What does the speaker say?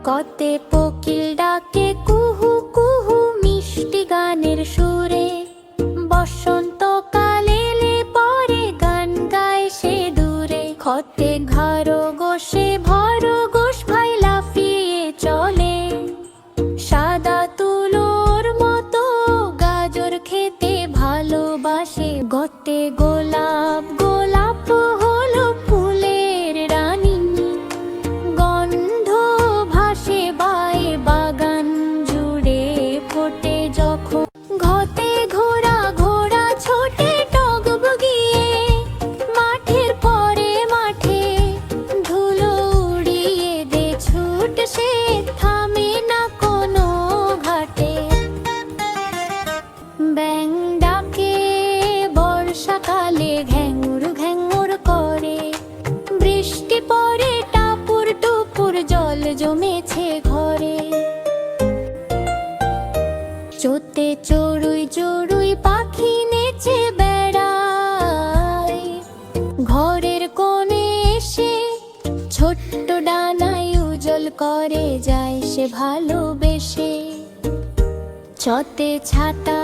কতে কোকিল ডাকে কুহু কুহু মিষ্টি গানের সুরে। বসন্তকাল এলে পরে গান গায় সে দূরে। খতে খরগোশে খরগোশ ভাই লাফিয়ে চলে। সাদা তুলোর মতো গাজর খেতে ভালোবাসে। গতে গোলাপ গোলাপ হলো ফুলের রানী। গন্ধ ভাসে বায়ে বাগান জুড়ে ফোটে যখন। ঘতে ঘোড়া ঘোড়া ছোটে টগবগিয়ে। মাঠের পরে মাঠে ধুলো উড়িয়ে দে ছুট সে। থামে না কোনো ঘাটে। ব্যাঙ ডাকে বর্ষাকালে ঘ্যাঙুর ঘ্যাঙুর করে। বৃষ্টি পড়ে টাপুর টুপুর জল জমেছে ঘরে। চোতে চড়ুই চড়ুই পাখি নেচে বেড়ায়। ঘরের কোণে এসে ছোট্ট ডানায় উজ্জ্বল করে যায় সে ভালোবেসে। ছতে ছাতা